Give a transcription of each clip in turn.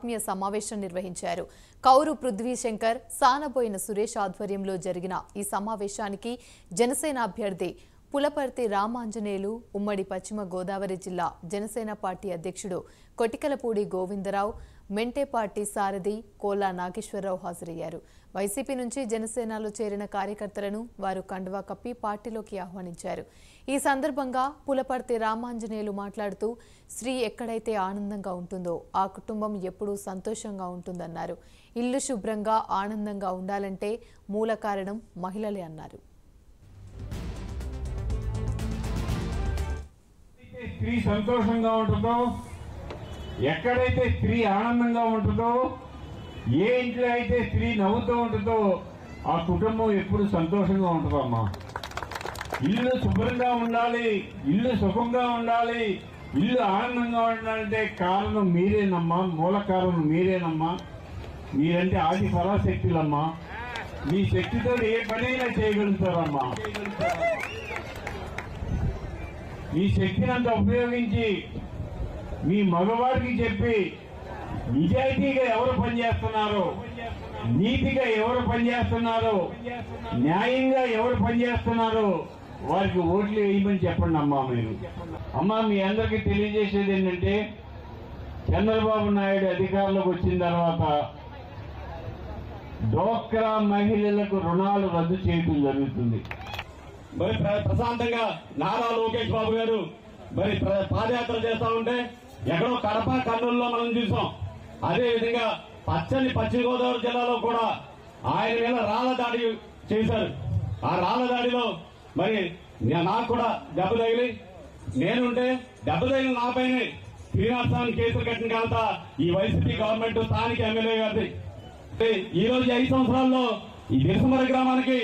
ఆత్మీయ సమావేశం నిర్వహించారు. కౌరు పృథ్వీశంకర్, సానబోయిన సురేష్ ఆధ్వర్యంలో జరిగిన ఈ సమావేశానికి జనసేన అభ్యర్థి పులపర్తి రామాంజనేయులు, ఉమ్మడి పశ్చిమ గోదావరి జిల్లా జనసేన పార్టీ అధ్యక్షుడు కొటికలపూడి గోవిందరావు, మెంటే పార్టీ సారథి కోలా నాగేశ్వరరావు హాజరయ్యారు. వైసీపీ నుంచి జనసేనలో చేరిన కార్యకర్తలను వారు కండువా కప్పి పార్టీలోకి ఆహ్వానించారు. ఈ సందర్భంగా పులపర్తి రామాంజనేయులు మాట్లాడుతూ, స్త్రీ ఎక్కడైతే ఆనందంగా ఉంటుందో ఆ కుటుంబం ఎప్పుడూ సంతోషంగా ఉంటుందన్నారు. ఇల్లు శుభ్రంగా ఆనందంగా ఉండాలంటే మూల కారణం మహిళలే అన్నారు. స్త్రీ సంతోషంగా ఉంటుందో, ఎక్కడైతే స్త్రీ ఆనందంగా ఉంటుందో, ఏ ఇంట్లో అయితే స్త్రీ నవ్వుతూ ఉంటుందో ఆ కుటుంబం ఎప్పుడు సంతోషంగా ఉంటుందమ్మా. ఇల్లు శుభ్రంగా ఉండాలి, ఇల్లు సుఖంగా ఉండాలి, ఇల్లు ఆనందంగా ఉండాలంటే కారణం మీరేనమ్మా, మూల కారణం మీరేనమ్మా. మీరంటే ఆది పరాశక్తులమ్మా. మీ శక్తితో ఏ పనైనా చేయగలుగుతారమ్మా. మీ శక్తిని అంతా ఉపయోగించి మీ మగవాడికి చెప్పి నిజాయితీగా ఎవరు పనిచేస్తున్నారో, నీతిగా ఎవరు పనిచేస్తున్నారో, న్యాయంగా ఎవరు పనిచేస్తున్నారో వారికి ఓట్లు వేయమని చెప్పండి అమ్మా. మీరు అమ్మా, మీ అందరికీ తెలియజేసేది ఏంటంటే, చంద్రబాబు నాయుడు అధికారంలోకి వచ్చిన తర్వాత డోక్రా మహిళలకు రుణాలు రద్దు చేయడం జరుగుతుంది. మరి ప్రశాంతంగా నారా లోకేష్ బాబు గారు మరి పాదయాత్ర చేస్తా ఉంటే ఎక్కడో కడప, కర్నూలులో మనం చూసాం. అదే విధంగా పశ్చిమ గోదావరి జిల్లాలో కూడా ఆయన మీద రాళ్ల దాడి చేశారు. ఆ రాళ్ల దాడిలో మరి నాకు కూడా దెబ్బ తగిలి, నేనుంటే దెబ్బ తగిలిన నాపైనే శ్రీనివాసరావు కేసులు కట్టిన కాంత ఈ వైసీపీ గవర్నమెంట్ స్థానిక ఎమ్మెల్యే గారి ఈ రోజు 5 సంవత్సరాల్లో ఈ దిశమర గ్రామానికి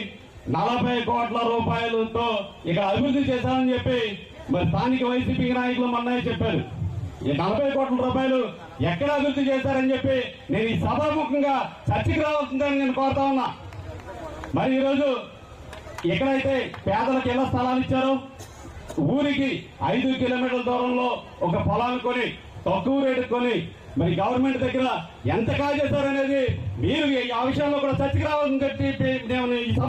40 కోట్ల రూపాయలతో ఇక్కడ అభివృద్ధి చేశామని చెప్పి మరి స్థానిక వైసీపీ నాయకులు మొన్న చెప్పారు. ఈ 40 కోట్ల రూపాయలు ఎక్కడ అభివృద్ధి చేశారని చెప్పి నేను ఈ సభాముఖంగా చర్చకి రావాల్సిందని నేను కోరుతా ఉన్నా. మరి ఈరోజు ఎక్కడైతే పేదలకు ఇళ్ల స్థలాలు ఇచ్చారో, ఊరికి 5 కిలోమీటర్ల దూరంలో ఒక పొలాన్ని కొని తక్కువ రేటు కొని మరి గవర్నమెంట్ దగ్గర ఎంత కాజేశారనేది మీరు ఆ విషయంలో కూడా చర్చకి రావాలని చెప్పి నేను